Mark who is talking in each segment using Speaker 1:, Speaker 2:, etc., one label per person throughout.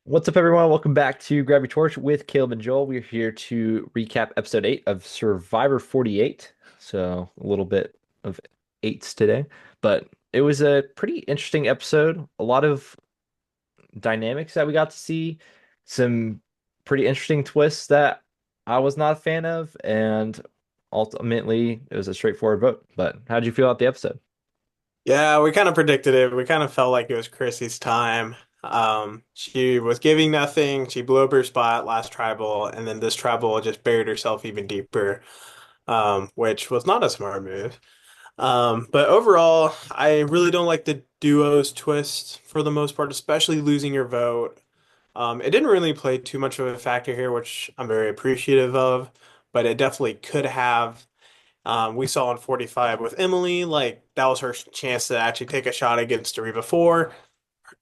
Speaker 1: What's up, everyone? Welcome back to Grab Your Torch with Caleb and Joel. We're here to recap episode 8 of Survivor 48. So, a little bit of eights today, but it was a pretty interesting episode. A lot of dynamics that we got to see, some pretty interesting twists that I was not a fan of, and ultimately, it was a straightforward vote. But how did you feel about the episode?
Speaker 2: Yeah, we kind of predicted it. We kind of felt like it was Chrissy's time. She was giving nothing. She blew up her spot last tribal, and then this tribal just buried herself even deeper, which was not a smart move. But overall, I really don't like the duos twist for the most part, especially losing your vote. It didn't really play too much of a factor here, which I'm very appreciative of, but it definitely could have. We saw in 45 with Emily, like that was her chance to actually take a shot against Ariba 4.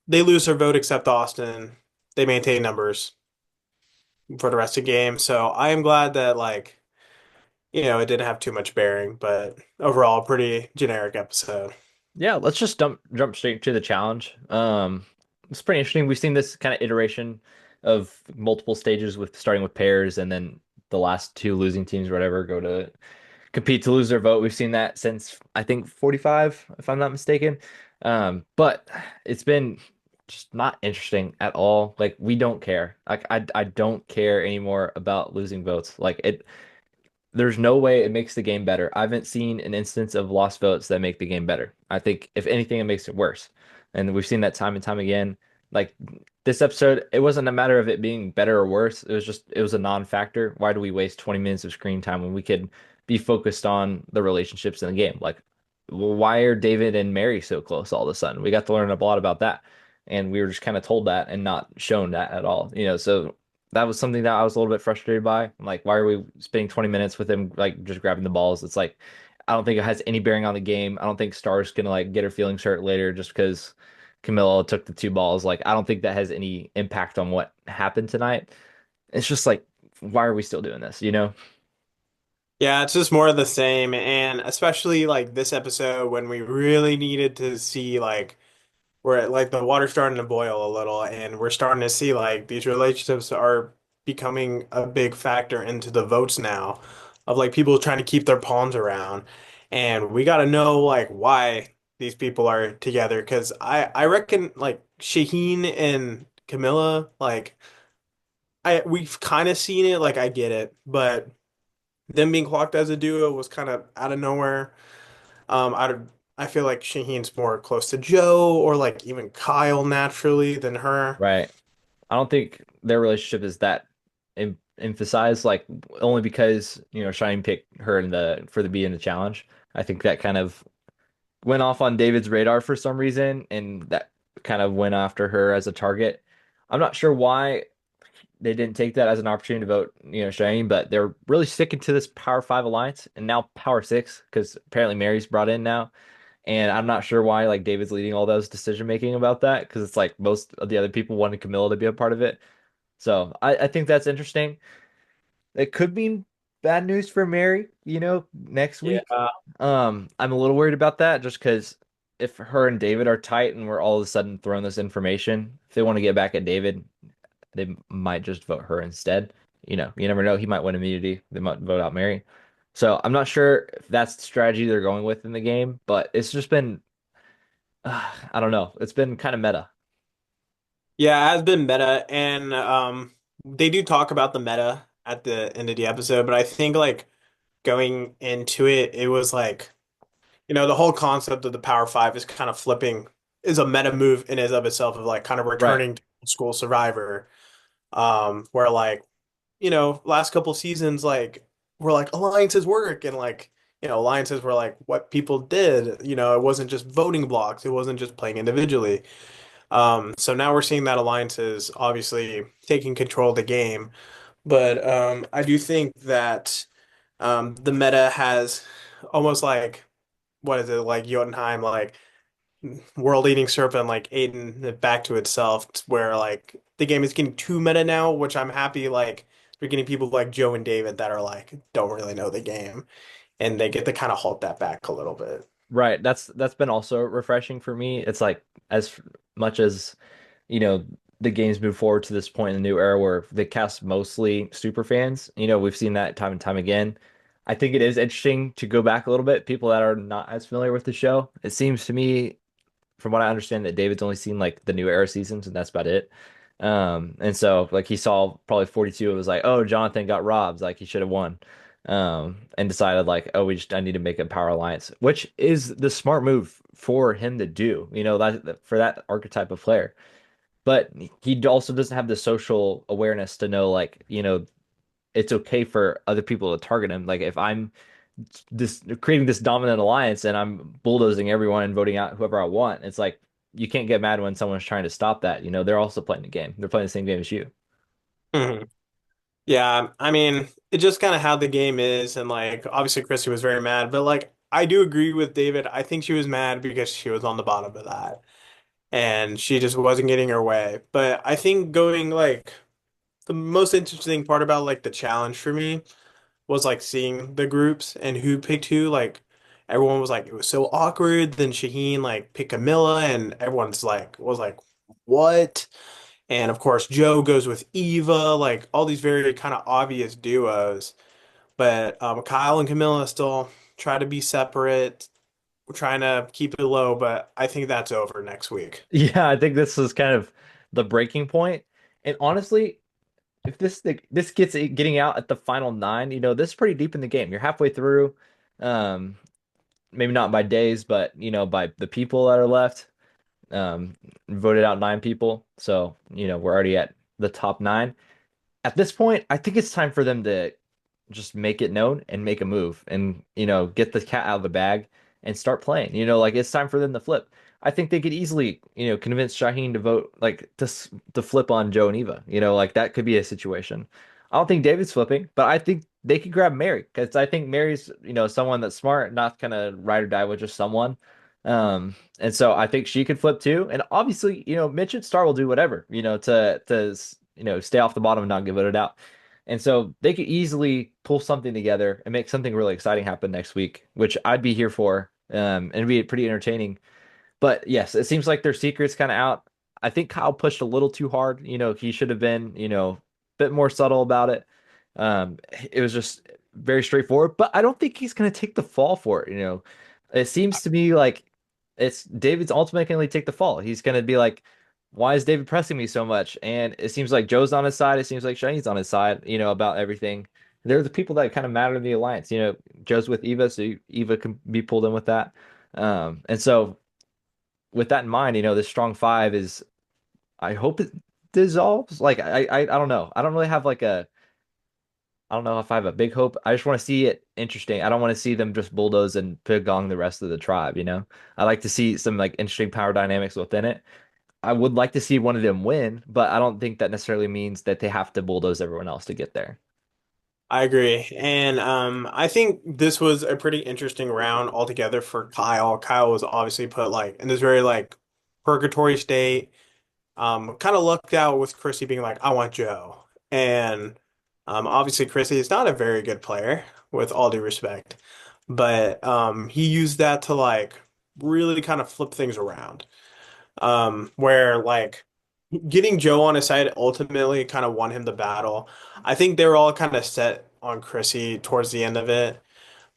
Speaker 2: They lose their vote except Austin. They maintain numbers for the rest of the game. So I am glad that it didn't have too much bearing, but overall pretty generic episode.
Speaker 1: Yeah, let's just jump straight to the challenge. It's pretty interesting. We've seen this kind of iteration of multiple stages with starting with pairs and then the last two losing teams or whatever go to compete to lose their vote. We've seen that since I think 45, if I'm not mistaken. But it's been just not interesting at all. Like we don't care. Like I don't care anymore about losing votes. Like there's no way it makes the game better. I haven't seen an instance of lost votes that make the game better. I think if anything, it makes it worse. And we've seen that time and time again. Like this episode, it wasn't a matter of it being better or worse. It was a non-factor. Why do we waste 20 minutes of screen time when we could be focused on the relationships in the game? Like, why are David and Mary so close all of a sudden? We got to learn a lot about that. And we were just kind of told that and not shown that at all. So that was something that I was a little bit frustrated by. I'm like, why are we spending 20 minutes with him like just grabbing the balls? It's like I don't think it has any bearing on the game. I don't think Star's gonna like get her feelings hurt later just because Camilla took the two balls. Like I don't think that has any impact on what happened tonight. It's just like, why are we still doing this?
Speaker 2: Yeah, it's just more of the same, and especially like this episode when we really needed to see where like the water's starting to boil a little, and we're starting to see like these relationships are becoming a big factor into the votes now, of like people trying to keep their pawns around, and we got to know like why these people are together, because I reckon like Shaheen and Camilla, like I we've kind of seen it, like I get it, but them being clocked as a duo was kind of out of nowhere. I feel like Shaheen's more close to Joe or like even Kyle naturally than her.
Speaker 1: Right. I don't think their relationship is that emphasized, like only because Shine picked her in the for the be in the challenge. I think that kind of went off on David's radar for some reason, and that kind of went after her as a target. I'm not sure why they didn't take that as an opportunity to vote, Shane, but they're really sticking to this Power Five alliance and now Power Six because apparently Mary's brought in now. And I'm not sure why like David's leading all those decision making about that because it's like most of the other people wanted Camilla to be a part of it. So I think that's interesting. It could mean bad news for Mary, next week.
Speaker 2: Yeah.
Speaker 1: I'm a little worried about that just because if her and David are tight and we're all of a sudden throwing this information, if they want to get back at David, they might just vote her instead. You never know. He might win immunity. They might vote out Mary. So I'm not sure if that's the strategy they're going with in the game, but it's just been, I don't know. It's been kind of meta.
Speaker 2: Yeah, it has been meta, and they do talk about the meta at the end of the episode, but I think like going into it, it was like, the whole concept of the Power Five is kind of flipping, is a meta move in and of itself, of like kind of
Speaker 1: Right.
Speaker 2: returning to school Survivor, where like last couple seasons, like were like alliances work, and like alliances were like what people did. It wasn't just voting blocks, it wasn't just playing individually. So now we're seeing that alliances obviously taking control of the game, but I do think that the meta has almost like, what is it, like Jotunheim, like world eating serpent, like eating it back to itself, where like the game is getting too meta now, which I'm happy like we're getting people like Joe and David that are like don't really know the game, and they get to kind of halt that back a little bit.
Speaker 1: Right. That's been also refreshing for me. It's like as much as, you know, the games move forward to this point in the new era where they cast mostly super fans. We've seen that time and time again. I think it is interesting to go back a little bit, people that are not as familiar with the show. It seems to me, from what I understand, that David's only seen like the new era seasons and that's about it. And so like he saw probably 42, it was like, oh, Jonathan got robbed, like he should have won. And decided like, oh, I need to make a power alliance, which is the smart move for him to do, for that archetype of player. But he also doesn't have the social awareness to know like, it's okay for other people to target him. Like if I'm this creating this dominant alliance and I'm bulldozing everyone and voting out whoever I want, it's like you can't get mad when someone's trying to stop that. They're also playing the game. They're playing the same game as you.
Speaker 2: Mhm. Yeah, I mean, it just kind of how the game is, and like obviously Christy was very mad, but like I do agree with David. I think she was mad because she was on the bottom of that, and she just wasn't getting her way. But I think going like the most interesting part about like the challenge for me was like seeing the groups and who picked who. Like everyone was like it was so awkward. Then Shaheen like picked Camilla, and everyone's like was like what? And of course, Joe goes with Eva, like all these very kind of obvious duos. But Kyle and Camilla still try to be separate. We're trying to keep it low, but I think that's over next week.
Speaker 1: Yeah, I think this is kind of the breaking point. And honestly, if this gets getting out at the final nine, this is pretty deep in the game. You're halfway through. Um, Maybe not by days, but by the people that are left. Um, Voted out 9 people, so we're already at the top 9. At this point, I think it's time for them to just make it known and make a move and, get the cat out of the bag and start playing. Like it's time for them to flip. I think they could easily, convince Shaheen to vote, like to flip on Joe and Eva. Like that could be a situation. I don't think David's flipping, but I think they could grab Mary because I think Mary's, someone that's smart, not gonna ride or die with just someone. And so I think she could flip too. And obviously, Mitch and Star will do whatever, to stay off the bottom and not get voted out. And so they could easily pull something together and make something really exciting happen next week, which I'd be here for. And it'd be pretty entertaining. But yes, it seems like their secret's kind of out. I think Kyle pushed a little too hard. He should have been, a bit more subtle about it. It was just very straightforward, but I don't think he's going to take the fall for it. It seems to me like it's David's ultimately going to take the fall. He's going to be like, why is David pressing me so much? And it seems like Joe's on his side. It seems like Shane's on his side, about everything. They're the people that kind of matter in the alliance. Joe's with Eva, so Eva can be pulled in with that. And so with that in mind, this strong five is, I hope it dissolves. Like I don't know. I don't really have like I don't know if I have a big hope. I just want to see it interesting. I don't want to see them just bulldoze and pigong the rest of the tribe. I like to see some like interesting power dynamics within it. I would like to see one of them win, but I don't think that necessarily means that they have to bulldoze everyone else to get there.
Speaker 2: I agree. And I think this was a pretty interesting round altogether for Kyle. Kyle was obviously put like in this very like purgatory state. Kind of lucked out with Chrissy being like, I want Joe. And obviously Chrissy is not a very good player, with all due respect. But he used that to like really kind of flip things around. Where like getting Joe on his side ultimately kind of won him the battle. I think they were all kind of set on Chrissy towards the end of it.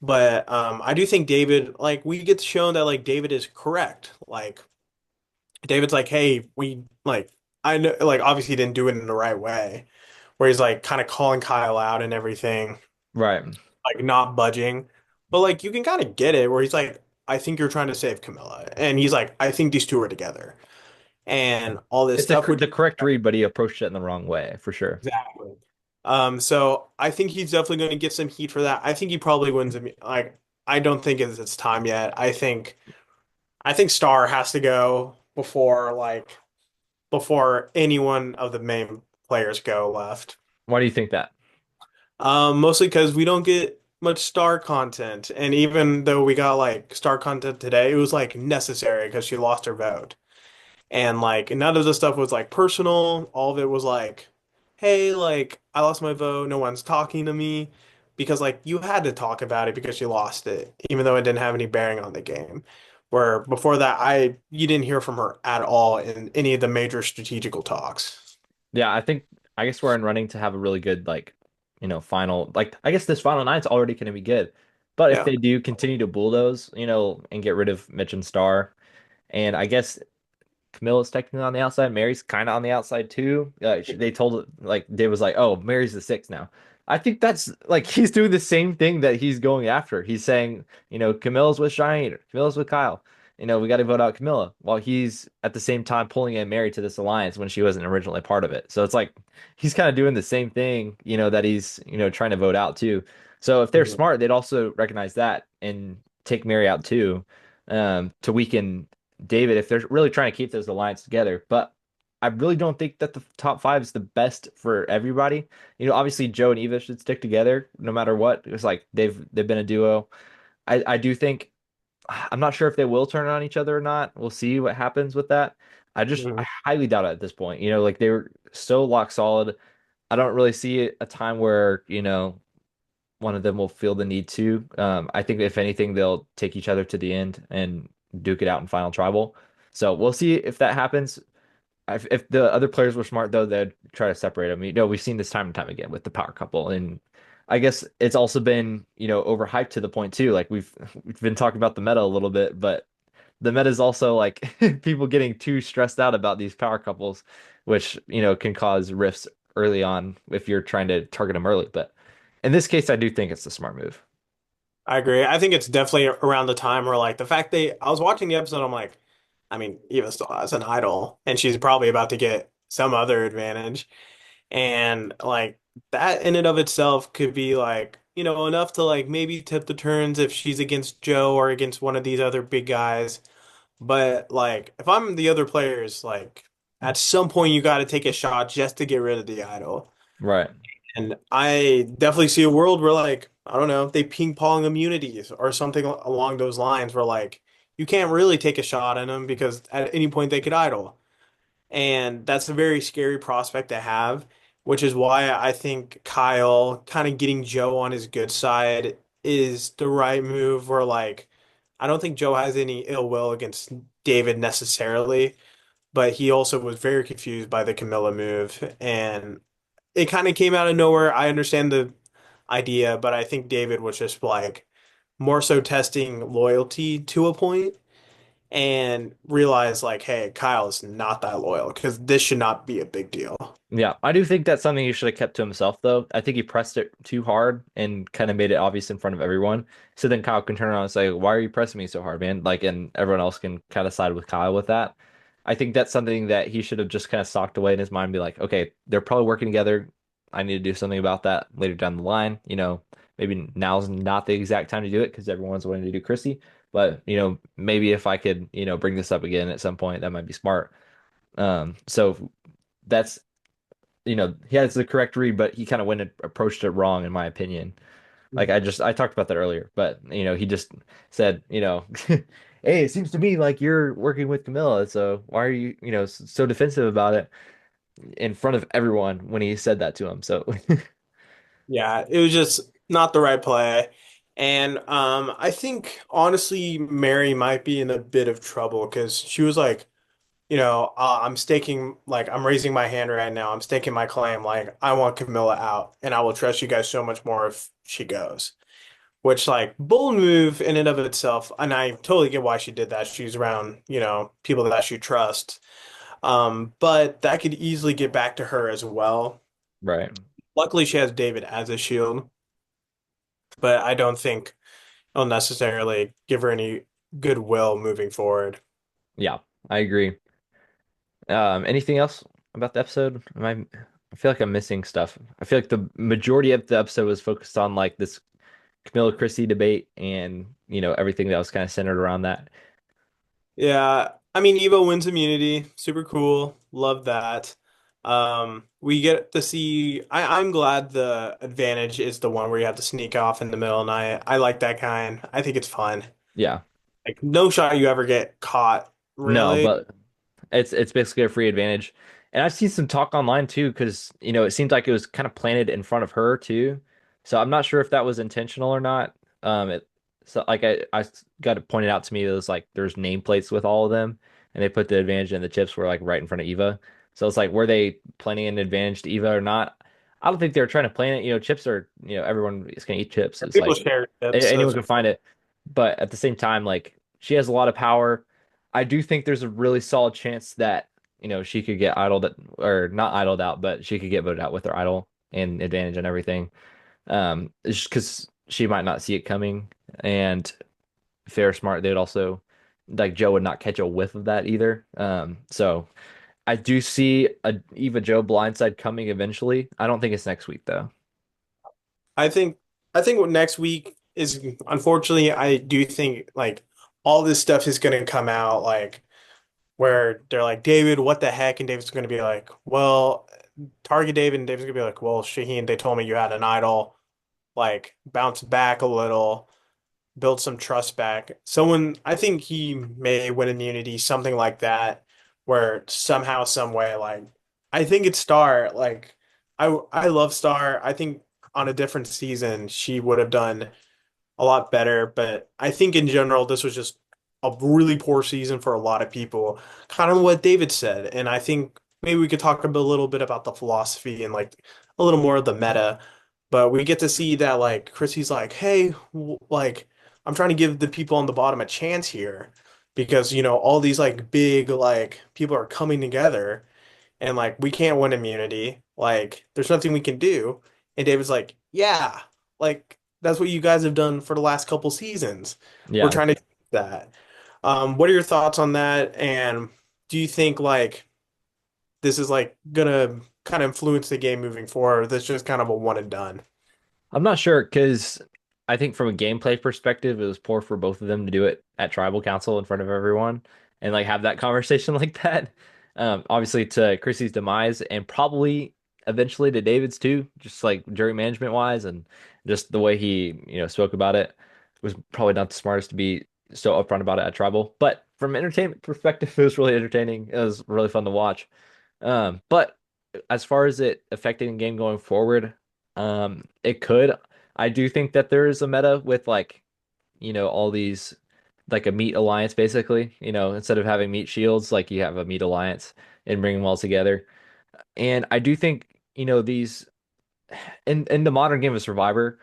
Speaker 2: But I do think David, like, we get shown that like David is correct. Like David's like, hey, we like I know like obviously he didn't do it in the right way, where he's like kind of calling Kyle out and everything,
Speaker 1: Right.
Speaker 2: like not budging. But like you can kind of get it where he's like, I think you're trying to save Camilla. And he's like, I think these two are together. And all this
Speaker 1: It's
Speaker 2: stuff, which
Speaker 1: the correct read, but he approached it in the wrong way for sure.
Speaker 2: exactly. So I think he's definitely going to get some heat for that. I think he probably wins. Like, I don't think it's time yet. I think Star has to go before any one of the main players go left.
Speaker 1: Why do you think that?
Speaker 2: Mostly because we don't get much Star content, and even though we got like Star content today, it was like necessary because she lost her vote. And like none of the stuff was like personal. All of it was like, hey, like I lost my vote. No one's talking to me because like you had to talk about it because you lost it, even though it didn't have any bearing on the game. Where before that, I you didn't hear from her at all in any of the major strategical talks.
Speaker 1: Yeah, I guess we're in running to have a really good final I guess this final nine's already going to be good. But if
Speaker 2: Yeah.
Speaker 1: they do continue to bulldoze, and get rid of Mitch and Star, and I guess Camilla's technically on the outside. Mary's kind of on the outside too. They told Dave was like, "Oh, Mary's the six now." I think that's like he's doing the same thing that he's going after. He's saying, Camilla's with Shine, Camilla's with Kyle. We got to vote out Camilla, while he's at the same time pulling in Mary to this alliance when she wasn't originally part of it. So it's like he's kind of doing the same thing, that he's trying to vote out too. So if they're
Speaker 2: Mhm.
Speaker 1: smart, they'd also recognize that and take Mary out too, to weaken David if they're really trying to keep those alliance together. But I really don't think that the top five is the best for everybody. Obviously Joe and Eva should stick together no matter what. It's like they've been a duo. I do think I'm not sure if they will turn on each other or not. We'll see what happens with that. I
Speaker 2: Mhm.
Speaker 1: highly doubt it at this point. Like they were so lock solid. I don't really see a time where, one of them will feel the need to. I think if anything, they'll take each other to the end and duke it out in final tribal. So we'll see if that happens. If the other players were smart, though, they'd try to separate them. We've seen this time and time again with the power couple, and I guess it's also been overhyped to the point too. Like we've been talking about the meta a little bit, but the meta is also like people getting too stressed out about these power couples, which can cause rifts early on if you're trying to target them early. But in this case, I do think it's the smart move.
Speaker 2: I agree. I think it's definitely around the time where like the fact I was watching the episode, I'm like, I mean, Eva still has an idol, and she's probably about to get some other advantage. And like that in and of itself could be like, enough to like maybe tip the turns if she's against Joe or against one of these other big guys. But like if I'm the other players, like at some point you got to take a shot just to get rid of the idol.
Speaker 1: Right.
Speaker 2: And I definitely see a world where like, I don't know, they ping pong immunities or something along those lines where like you can't really take a shot at them because at any point they could idle. And that's a very scary prospect to have, which is why I think Kyle kind of getting Joe on his good side is the right move. Where like, I don't think Joe has any ill will against David necessarily, but he also was very confused by the Camilla move. And it kind of came out of nowhere. I understand the idea, but I think David was just like more so testing loyalty to a point and realize like, hey, Kyle is not that loyal because this should not be a big deal.
Speaker 1: Yeah, I do think that's something he should have kept to himself, though. I think he pressed it too hard and kind of made it obvious in front of everyone. So then Kyle can turn around and say, "Why are you pressing me so hard, man?" And everyone else can kind of side with Kyle with that. I think that's something that he should have just kind of socked away in his mind and be like, "Okay, they're probably working together. I need to do something about that later down the line. Maybe now's not the exact time to do it because everyone's wanting to do Chrissy. But, maybe if I could, bring this up again at some point, that might be smart." So that's he has the correct read, but he kind of went and approached it wrong, in my opinion. I talked about that earlier, but he just said, hey, it seems to me like you're working with Camilla, so why are you, so defensive about it in front of everyone when he said that to him? So
Speaker 2: Yeah, it was just not the right play. And I think honestly, Mary might be in a bit of trouble because she was like, I'm staking, like, I'm raising my hand right now. I'm staking my claim. Like, I want Camilla out, and I will trust you guys so much more if she goes. Which, like, bold move in and of itself. And I totally get why she did that. She's around, people that she trusts. But that could easily get back to her as well.
Speaker 1: right.
Speaker 2: Luckily, she has David as a shield, but I don't think it'll necessarily give her any goodwill moving forward.
Speaker 1: Yeah, I agree. Anything else about the episode? I feel like I'm missing stuff. I feel like the majority of the episode was focused on like this Camilla Christie debate and everything that was kind of centered around that.
Speaker 2: Yeah, I mean, Evo wins immunity. Super cool. Love that. We get to see. I'm glad the advantage is the one where you have to sneak off in the middle, and I like that kind. I think it's fun.
Speaker 1: Yeah.
Speaker 2: Like no shot you ever get caught,
Speaker 1: No,
Speaker 2: really.
Speaker 1: but it's basically a free advantage. And I've seen some talk online too, because it seemed like it was kind of planted in front of her too. So I'm not sure if that was intentional or not. It so like I got it pointed out to me, it was like there's nameplates with all of them, and they put the advantage and the chips were like right in front of Eva. So it's like, were they planning an advantage to Eva or not? I don't think they were trying to plan it. Chips are, everyone is going to eat chips. It's
Speaker 2: People
Speaker 1: like
Speaker 2: share tips.
Speaker 1: anyone can find it. But at the same time, like she has a lot of power. I do think there's a really solid chance that, she could get idled or not idled out, but she could get voted out with her idol and advantage and everything. It's just because she might not see it coming. And fair smart, they'd also like Joe would not catch a whiff of that either. So I do see a Eva Joe blindside coming eventually. I don't think it's next week though.
Speaker 2: I think I think what next week is, unfortunately, I do think like all this stuff is going to come out like where they're like, David, what the heck? And David's going to be like, well, target David, and David's going to be like, well, Shaheen, they told me you had an idol. Like, bounce back a little, build some trust back. Someone, I think he may win immunity, something like that, where somehow, some way, like, I think it's Star. Like, I love Star. I think on a different season, she would have done a lot better. But I think in general, this was just a really poor season for a lot of people. Kind of what David said. And I think maybe we could talk a little bit about the philosophy and like a little more of the meta. But we get to see that like Chrissy's like, hey, like I'm trying to give the people on the bottom a chance here because all these like big like people are coming together and like we can't win immunity. Like there's nothing we can do. And David's like, yeah, like that's what you guys have done for the last couple seasons. We're
Speaker 1: Yeah.
Speaker 2: trying to do that. What are your thoughts on that? And do you think like this is like gonna kind of influence the game moving forward? Or that's just kind of a one and done.
Speaker 1: I'm not sure because I think from a gameplay perspective, it was poor for both of them to do it at Tribal Council in front of everyone and like have that conversation like that. Obviously to Chrissy's demise and probably eventually to David's too, just like jury management wise and just the way he, spoke about it was probably not the smartest to be so upfront about it at Tribal. But from an entertainment perspective, it was really entertaining. It was really fun to watch. But as far as it affecting the game going forward, it could. I do think that there is a meta with like, all these like a meat alliance basically, instead of having meat shields, like you have a meat alliance and bring them all together. And I do think, these in the modern game of Survivor,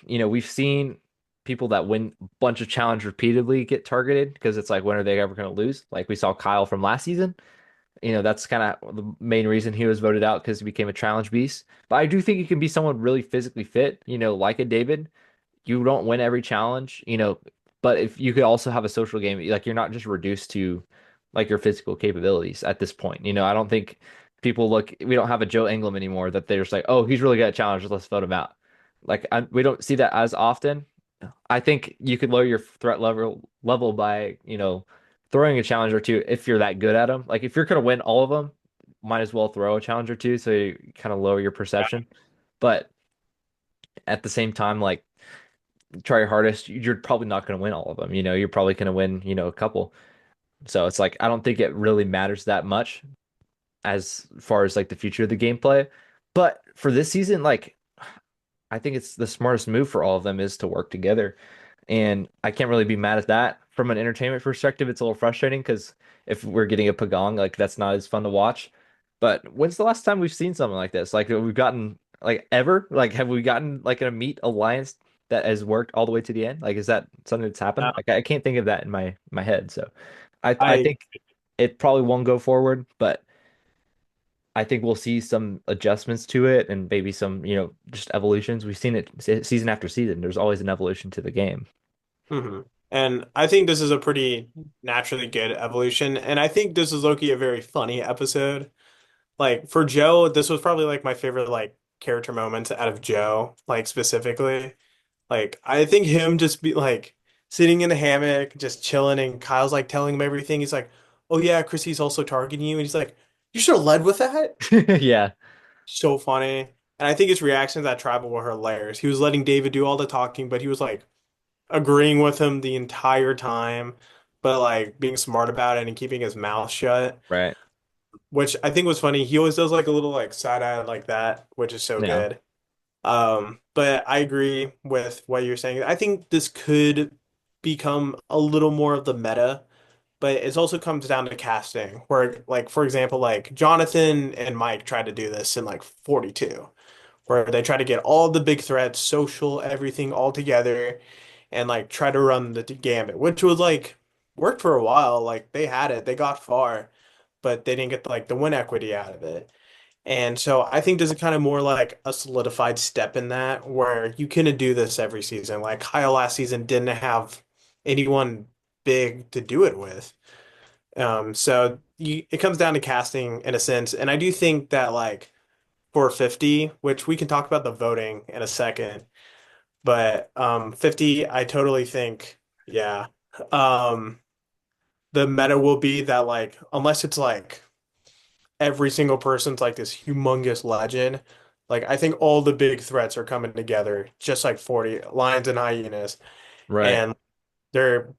Speaker 1: we've seen people that win a bunch of challenge repeatedly get targeted because it's like, when are they ever going to lose? Like we saw Kyle from last season. That's kind of the main reason he was voted out because he became a challenge beast. But I do think you can be someone really physically fit, like a David. You don't win every challenge, but if you could also have a social game, like you're not just reduced to like your physical capabilities at this point. I don't think we don't have a Joe Englam anymore that they're just like, oh, he's really good at challenges, let's vote him out. Like we don't see that as often. I think you could lower your threat level by, throwing a challenge or two if you're that good at them. Like if you're gonna win all of them, might as well throw a challenge or two so you kind of lower your perception. But at the same time, like try your hardest, you're probably not gonna win all of them. You're probably gonna win, a couple. So it's like I don't think it really matters that much as far as like the future of the gameplay. But for this season, like I think it's the smartest move for all of them is to work together. And I can't really be mad at that. From an entertainment perspective, it's a little frustrating because if we're getting a Pagong, like that's not as fun to watch. But when's the last time we've seen something like this? Like we've gotten like ever? Like have we gotten like a meat alliance that has worked all the way to the end? Like is that something that's happened?
Speaker 2: Yeah,
Speaker 1: Like I can't think of that in my head. So I
Speaker 2: I
Speaker 1: think it probably won't go forward, but I think we'll see some adjustments to it and maybe some, just evolutions. We've seen it season after season. There's always an evolution to the game.
Speaker 2: hmm And I think this is a pretty naturally good evolution. And I think this is Loki a very funny episode. Like for Joe, this was probably like my favorite like character moments out of Joe, like specifically. Like I think him just be like sitting in the hammock, just chilling, and Kyle's like telling him everything. He's like, "Oh yeah, Chrissy's also targeting you," and he's like, "You should have led with that."
Speaker 1: Yeah,
Speaker 2: So funny. And I think his reactions at Tribal were hilarious. He was letting David do all the talking, but he was like agreeing with him the entire time, but like being smart about it and keeping his mouth shut,
Speaker 1: right.
Speaker 2: which I think was funny. He always does like a little like side eye like that, which is so
Speaker 1: Yeah.
Speaker 2: good. But I agree with what you're saying. I think this could become a little more of the meta but it also comes down to casting, where like for example, like Jonathan and Mike tried to do this in like 42, where they try to get all the big threats, social, everything all together, and like try to run the gambit, which was like worked for a while. Like they had it, they got far, but they didn't get like the win equity out of it. And so I think this is kind of more like a solidified step in that where you can do this every season. Like Kyle last season didn't have anyone big to do it with. It comes down to casting in a sense. And I do think that like for 50, which we can talk about the voting in a second, but 50, I totally think, yeah. Um, the meta will be that like unless it's like every single person's like this humongous legend. Like I think all the big threats are coming together, just like 40 lions and hyenas.
Speaker 1: Right.
Speaker 2: And they're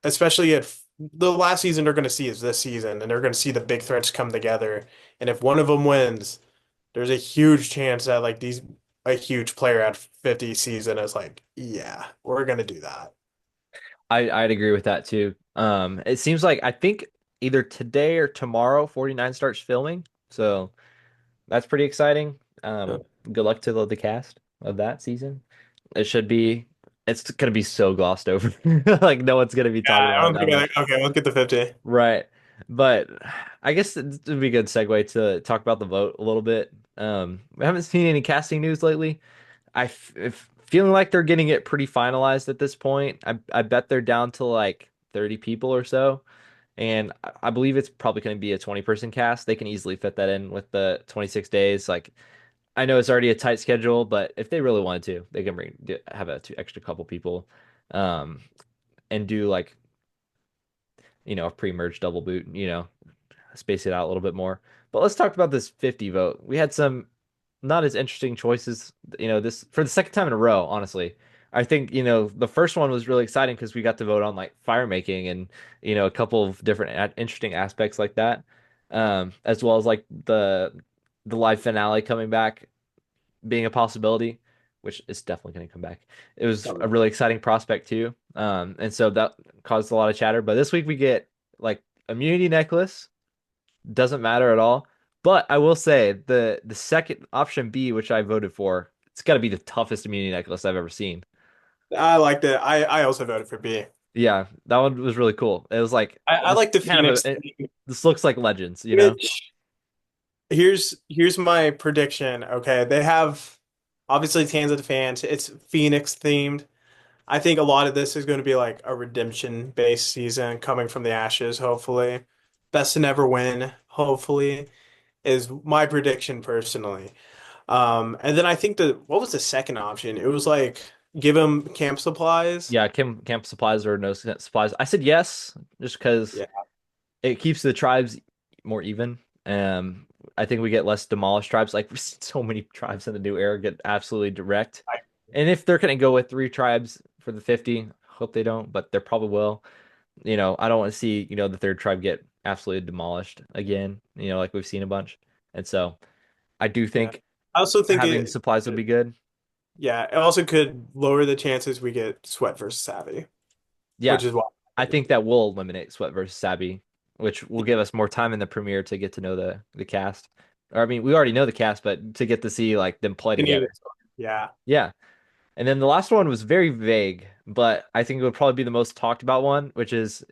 Speaker 2: especially if the last season they're going to see is this season, and they're going to see the big threats come together. And if one of them wins, there's a huge chance that like these a huge player at 50 season is like, yeah, we're going to do that.
Speaker 1: I'd agree with that too. It seems like I think either today or tomorrow 49 starts filming. So that's pretty exciting. Good luck to the cast of that season. It should be it's gonna be so glossed over. Like no one's gonna be talking
Speaker 2: Yeah,
Speaker 1: about it that much.
Speaker 2: okay, let's get the 50.
Speaker 1: Right. But I guess it would be a good segue to talk about the vote a little bit. We haven't seen any casting news lately. If feeling like they're getting it pretty finalized at this point. I bet they're down to like 30 people or so. And I believe it's probably going to be a 20-person cast. They can easily fit that in with the 26 days. Like I know it's already a tight schedule, but if they really wanted to, they can have a two extra couple people, um, and do like a pre-merge double boot. Space it out a little bit more. But let's talk about this 50 vote. We had some not as interesting choices, this for the second time in a row, honestly. I think, the first one was really exciting because we got to vote on like fire making and, a couple of different interesting aspects like that. As well as like the live finale coming back being a possibility, which is definitely going to come back. It was a really exciting prospect too. And so that caused a lot of chatter. But this week we get like immunity necklace doesn't matter at all. But I will say the second option B, which I voted for, it's got to be the toughest immunity necklace I've ever seen.
Speaker 2: I liked it. I also voted for B.
Speaker 1: Yeah, that one was really cool. It was like
Speaker 2: I
Speaker 1: this
Speaker 2: like the
Speaker 1: kind of
Speaker 2: Phoenix thing,
Speaker 1: this looks like Legends.
Speaker 2: which here's my prediction. Okay, they have obviously tons of fans. It's Phoenix themed. I think a lot of this is going to be like a redemption based season coming from the ashes, hopefully. Best to never win, hopefully, is my prediction personally. And then I think what was the second option? It was like give them camp supplies.
Speaker 1: Yeah, camp supplies or no supplies. I said yes, just because
Speaker 2: Yeah.
Speaker 1: it keeps the tribes more even. I think we get less demolished tribes. Like we've seen so many tribes in the new era get absolutely direct. And if they're gonna go with three tribes for the 50, hope they don't, but they probably will. I don't want to see, the third tribe get absolutely demolished again, like we've seen a bunch. And so I do
Speaker 2: Yeah.
Speaker 1: think
Speaker 2: I also think
Speaker 1: having supplies would be good.
Speaker 2: yeah, it also could lower the chances we get Sweat versus Savvy,
Speaker 1: Yeah,
Speaker 2: which is why.
Speaker 1: I think that will eliminate Sweat versus Sabi, which will give us more time in the premiere to get to know the cast. Or I mean, we already know the cast, but to get to see like them play
Speaker 2: Any of
Speaker 1: together.
Speaker 2: this. Yeah.
Speaker 1: Yeah. And then the last one was very vague, but I think it would probably be the most talked about one, which is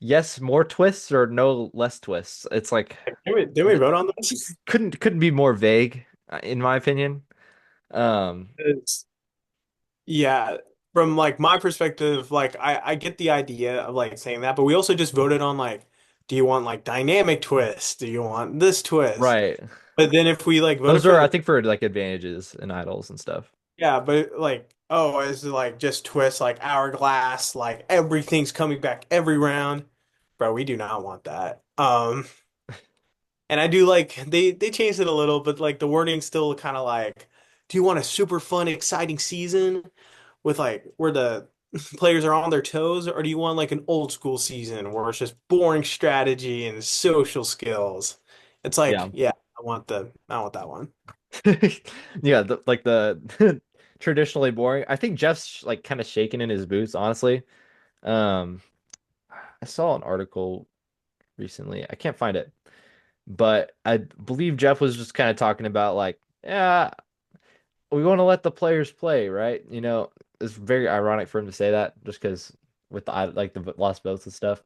Speaker 1: yes, more twists or no less twists. It's like
Speaker 2: Did we vote on this?
Speaker 1: couldn't be more vague, in my opinion. Um,
Speaker 2: It's, yeah. From like my perspective, like I get the idea of like saying that, but we also just voted on like, do you want like dynamic twist? Do you want this twist?
Speaker 1: right.
Speaker 2: But then if we like voted
Speaker 1: Those
Speaker 2: for
Speaker 1: are, I
Speaker 2: the
Speaker 1: think, for like advantages and idols and stuff.
Speaker 2: yeah, but like oh, it's like just twist like hourglass, like everything's coming back every round. Bro, we do not want that. And I do like they changed it a little, but like the wording's still kind of like, do you want a super fun, exciting season with like where the players are on their toes, or do you want like an old school season where it's just boring strategy and social skills? It's like,
Speaker 1: Yeah.
Speaker 2: yeah, I want that one.
Speaker 1: Yeah, like the traditionally boring. I think Jeff's like kind of shaking in his boots, honestly. Um, saw an article recently. I can't find it, but I believe Jeff was just kind of talking about like, yeah, we want to let the players play, right? It's very ironic for him to say that just because with the lost votes and stuff.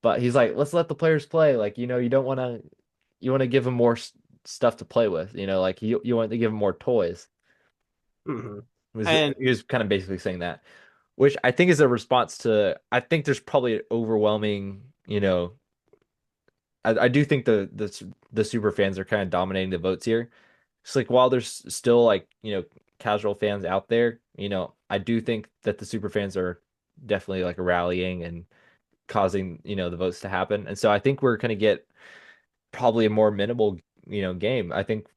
Speaker 1: But he's like, let's let the players play. Like, you don't want to, you want to give them more stuff to play with. Like you want to give them more toys.
Speaker 2: Hmm.
Speaker 1: Was
Speaker 2: And
Speaker 1: He was kind of basically saying that, which I think is a response to. I think there's probably an overwhelming. I do think the super fans are kind of dominating the votes here. It's like while there's still like, casual fans out there, I do think that the super fans are definitely like rallying and causing, the votes to happen. And so I think we're gonna get probably a more minimal, game. I think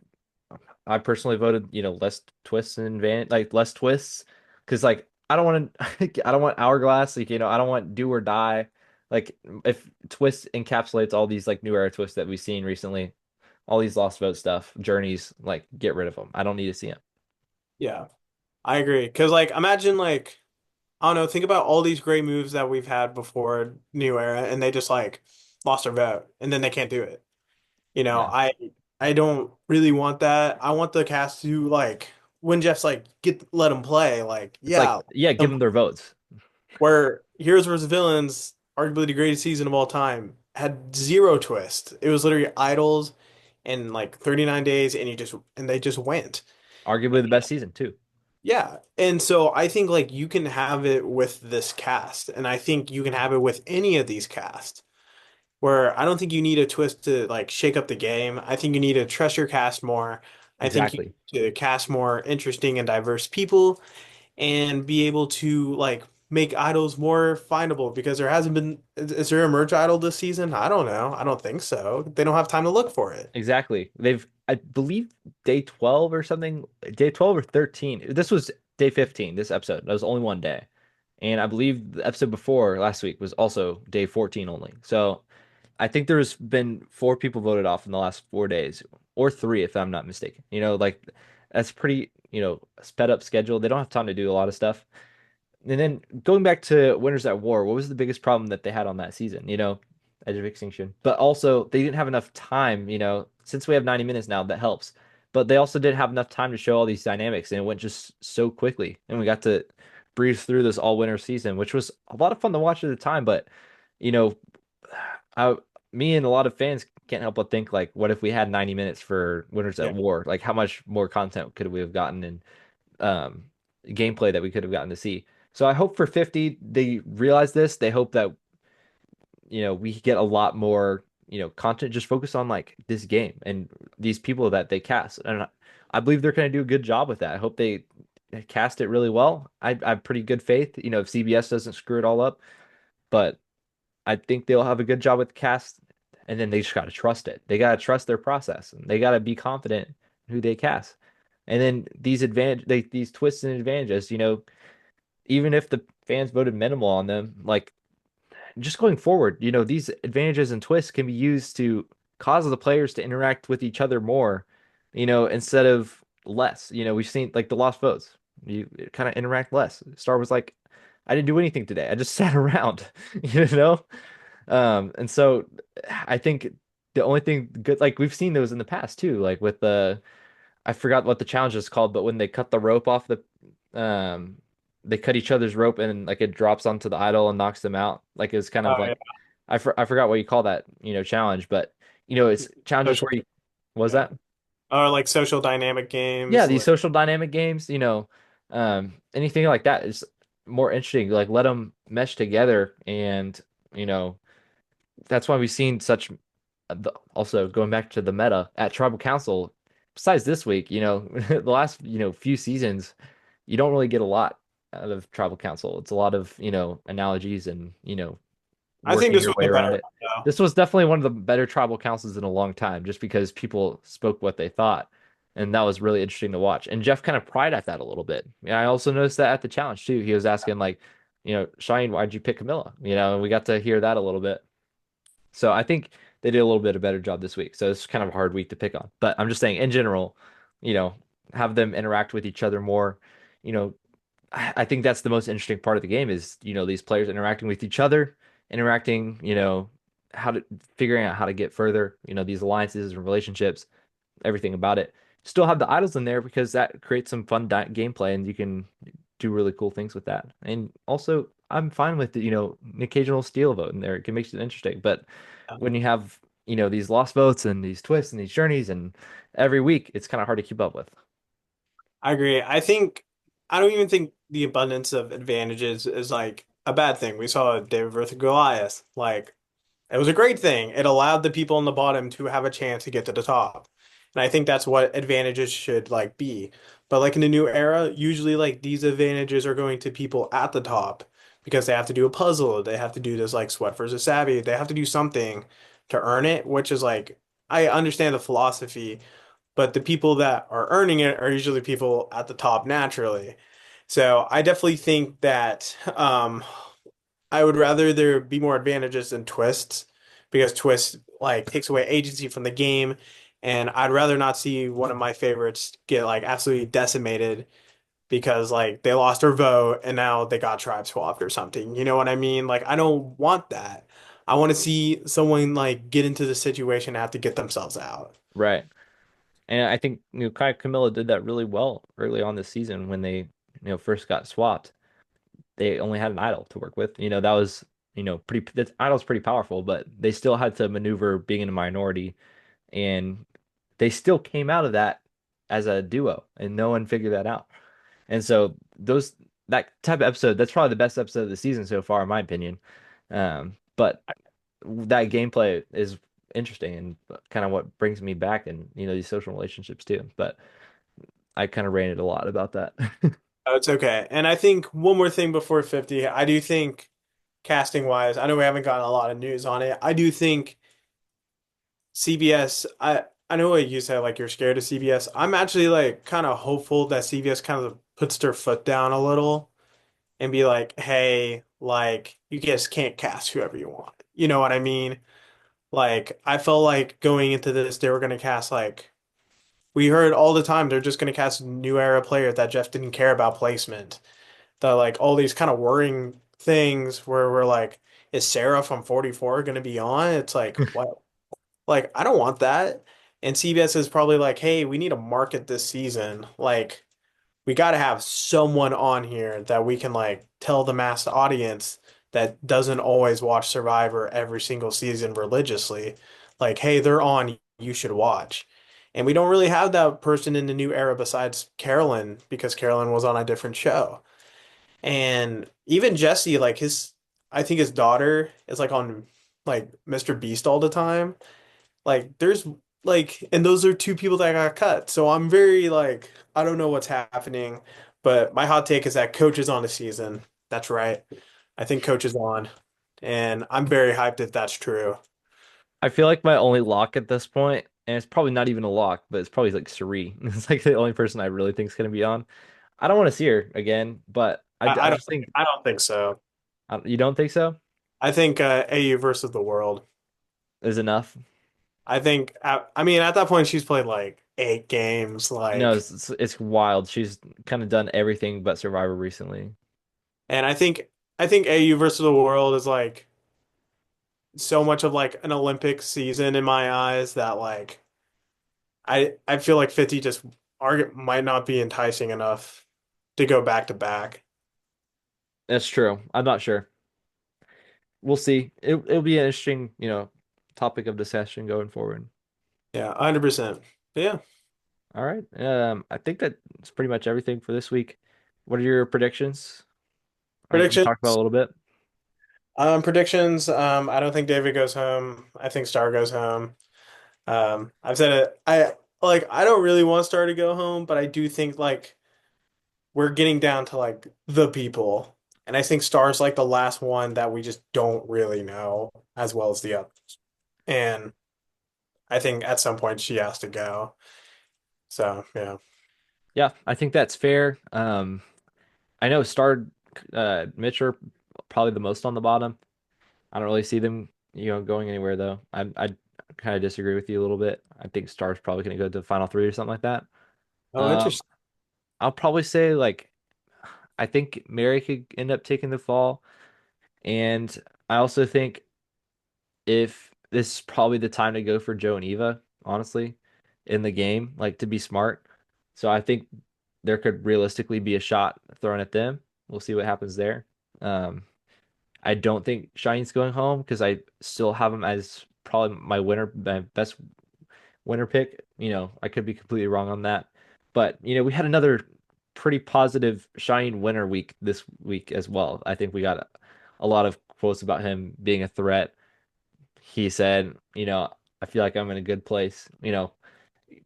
Speaker 1: I personally voted, less twists and like less twists because like I don't want to I don't want hourglass, like, I don't want do or die. Like if twist encapsulates all these like new era twists that we've seen recently, all these lost vote stuff, journeys, like get rid of them. I don't need to see them.
Speaker 2: yeah, I agree. Because like imagine like I don't know, think about all these great moves that we've had before New Era, and they just like lost their vote, and then they can't do it. You know,
Speaker 1: Yeah.
Speaker 2: I don't really want that. I want the cast to like when Jeff's like get let them play, like
Speaker 1: It's like,
Speaker 2: yeah,
Speaker 1: yeah, give them their votes.
Speaker 2: where Heroes vs. Villains, arguably the greatest season of all time, had zero twist. It was literally idols in like 39 days, and they just went.
Speaker 1: Arguably the best season too.
Speaker 2: Yeah. And so I think like you can have it with this cast, and I think you can have it with any of these casts. Where I don't think you need a twist to like shake up the game. I think you need to trust your cast more. I think you
Speaker 1: Exactly.
Speaker 2: need to cast more interesting and diverse people and be able to like make idols more findable because there hasn't been is there a merge idol this season? I don't know. I don't think so. They don't have time to look for it.
Speaker 1: Exactly. I believe day 12 or something, day 12 or 13. This was day 15, this episode. That was only one day. And I believe the episode before last week was also day 14 only. So I think there's been four people voted off in the last 4 days, or three, if I'm not mistaken. Like that's pretty, sped up schedule. They don't have time to do a lot of stuff. And then going back to Winners at War, what was the biggest problem that they had on that season? Edge of Extinction. But also, they didn't have enough time, since we have 90 minutes now, that helps. But they also didn't have enough time to show all these dynamics, and it went just so quickly. And we got to breeze through this all-winter season, which was a lot of fun to watch at the time. But, you know, I, me and a lot of fans can't help but think, like, what if we had 90 minutes for Winners
Speaker 2: Yeah.
Speaker 1: at War? Like, how much more content could we have gotten in um, gameplay that we could have gotten to see? So I hope for 50 they realize this. They hope that we get a lot more, content just focus on like this game and these people that they cast. And I believe they're going to do a good job with that. I hope they cast it really well. I have pretty good faith, if CBS doesn't screw it all up, but I think they'll have a good job with the cast. And then they just got to trust it. They got to trust their process and they got to be confident in who they cast. And then these twists and advantages, even if the fans voted minimal on them, like just going forward, these advantages and twists can be used to cause the players to interact with each other more, instead of less. We've seen like the lost votes. You kind of interact less. Star was like, I didn't do anything today. I just sat around, you know? And so I think the only thing good, like we've seen those in the past too, like with I forgot what the challenge is called, but when they cut the rope off um, they cut each other's rope and like it drops onto the idol and knocks them out. Like it's kind of
Speaker 2: Oh yeah.
Speaker 1: like I forgot what you call that, challenge, but it's challenges
Speaker 2: Social
Speaker 1: where you was
Speaker 2: yeah.
Speaker 1: that?
Speaker 2: Or like social dynamic
Speaker 1: Yeah,
Speaker 2: games.
Speaker 1: these
Speaker 2: Like
Speaker 1: social dynamic games, anything like that is more interesting. Like let them mesh together, and you know that's why we've seen such. Also going back to the meta at Tribal Council, besides this week, the last few seasons, you don't really get a lot out of Tribal Council. It's a lot of analogies and
Speaker 2: I think
Speaker 1: working
Speaker 2: this
Speaker 1: your
Speaker 2: was
Speaker 1: way
Speaker 2: a
Speaker 1: around
Speaker 2: better
Speaker 1: it.
Speaker 2: one though.
Speaker 1: This was definitely one of the better tribal councils in a long time, just because people spoke what they thought, and that was really interesting to watch. And Jeff kind of pried at that a little bit. Yeah, I also noticed that at the challenge too. He was asking like, Shine, why'd you pick Camilla? And we got to hear that a little bit. So I think they did a little bit a better job this week. So it's kind of a hard week to pick on. But I'm just saying in general, you know, have them interact with each other more. You know, I think that's the most interesting part of the game is, these players interacting with each other interacting, how to figuring out how to get further, these alliances and relationships, everything about it. Still have the idols in there because that creates some fun gameplay and you can do really cool things with that. And also, I'm fine with, an occasional steal vote in there. It can make it interesting. But when you have, these lost votes and these twists and these journeys and every week, it's kind of hard to keep up with.
Speaker 2: I agree. I don't even think the abundance of advantages is like a bad thing. We saw David versus Goliath. Like it was a great thing. It allowed the people on the bottom to have a chance to get to the top. And I think that's what advantages should like be. But like in the new era, usually like these advantages are going to people at the top because they have to do a puzzle. They have to do this like sweat versus savvy. They have to do something to earn it, which is like I understand the philosophy, but the people that are earning it are usually people at the top naturally. So I definitely think that I would rather there be more advantages than twists because twists like takes away agency from the game, and I'd rather not see one of my favorites get like absolutely decimated because like they lost their vote and now they got tribe swapped or something. You know what I mean? Like I don't want that. I want to see someone like get into the situation and have to get themselves out.
Speaker 1: Right. And I think, Kai Camilla did that really well early on this season when they, first got swapped. They only had an idol to work with. That was, pretty, that idol's pretty powerful, but they still had to maneuver being in a minority and they still came out of that as a duo and no one figured that out. And so that type of episode, that's probably the best episode of the season so far, in my opinion. But that gameplay is interesting and kind of what brings me back and, these social relationships too. But I kind of ranted a lot about that.
Speaker 2: Oh, it's okay. And I think one more thing before 50, I do think casting wise, I know we haven't gotten a lot of news on it. I do think CBS, I know what you said, like you're scared of CBS. I'm actually like kind of hopeful that CBS kind of puts their foot down a little and be like, hey, like you guys can't cast whoever you want. You know what I mean? Like I felt like going into this, they were gonna cast like we heard all the time they're just gonna cast new era players that Jeff didn't care about placement. The like all these kind of worrying things where we're like, is Sarah from 44 gonna be on? It's like, what? Like, I don't want that. And CBS is probably like, hey, we need to market this season. Like, we got to have someone on here that we can like tell the mass audience that doesn't always watch Survivor every single season religiously. Like, hey, they're on, you should watch. And we don't really have that person in the new era besides Carolyn because Carolyn was on a different show. And even Jesse, like I think his daughter is like on like Mr. Beast all the time. Like there's like and those are two people that got cut. So I'm very like I don't know what's happening, but my hot take is that Coach is on the season. That's right. I think Coach is on. And I'm very hyped if that's true.
Speaker 1: I feel like my only lock at this point, and it's probably not even a lock, but it's probably like Suri. It's like the only person I really think is going to be on. I don't want to see her again, but I just think
Speaker 2: I don't think so.
Speaker 1: you don't think so
Speaker 2: I think AU versus the world.
Speaker 1: is enough.
Speaker 2: I mean at that point she's played like 8 games
Speaker 1: No,
Speaker 2: like
Speaker 1: it's wild. She's kind of done everything but Survivor recently.
Speaker 2: and I think AU versus the world is like so much of like an Olympic season in my eyes that like I feel like 50 just might not be enticing enough to go back to back.
Speaker 1: That's true. I'm not sure. We'll see. It'll be an interesting, topic of discussion going forward.
Speaker 2: Yeah, 100%. Yeah.
Speaker 1: All right. I think that's pretty much everything for this week. What are your predictions? We talked about a
Speaker 2: Predictions.
Speaker 1: little bit.
Speaker 2: Predictions. I don't think David goes home. I think Star goes home. I've said it. I don't really want Star to go home, but I do think like we're getting down to like the people. And I think Star's like the last one that we just don't really know as well as the others. And I think at some point she has to go. So, yeah.
Speaker 1: Yeah, I think that's fair. I know Star, Mitch are probably the most on the bottom. I don't really see them, going anywhere though. I kind of disagree with you a little bit. I think Star's probably going to go to the final three or something like that.
Speaker 2: Oh,
Speaker 1: Um,
Speaker 2: interesting.
Speaker 1: I'll probably say like I think Mary could end up taking the fall, and I also think if this is probably the time to go for Joe and Eva, honestly, in the game, like to be smart. So I think there could realistically be a shot thrown at them. We'll see what happens there. Um, I don't think Shine's going home because I still have him as probably my best winner pick. I could be completely wrong on that. But, we had another pretty positive Shine winner week this week as well. I think we got a lot of quotes about him being a threat. He said, I feel like I'm in a good place.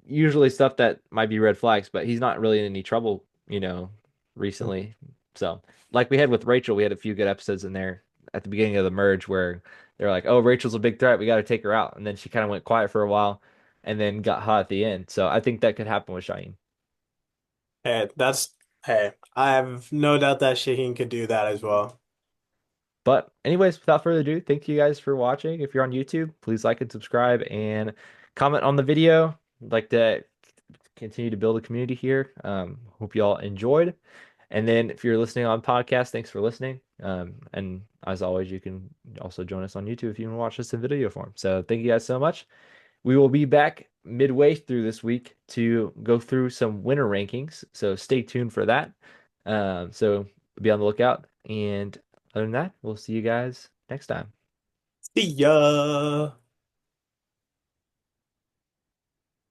Speaker 1: Usually stuff that might be red flags, but he's not really in any trouble, recently. So, like we had with Rachel, we had a few good episodes in there at the beginning of the merge where they're like, "Oh, Rachel's a big threat. We got to take her out." And then she kind of went quiet for a while and then got hot at the end. So, I think that could happen with Shaheen.
Speaker 2: Hey, I have no doubt that Shaheen could do that as well.
Speaker 1: But anyways, without further ado, thank you guys for watching. If you're on YouTube, please like and subscribe and comment on the video. I'd like to continue to build a community here. Hope you all enjoyed. And then if you're listening on podcast, thanks for listening. And as always, you can also join us on YouTube if you want to watch this in video form. So thank you guys so much. We will be back midway through this week to go through some winner rankings. So stay tuned for that. So be on the lookout. And other than that, we'll see you guys next time.
Speaker 2: See ya.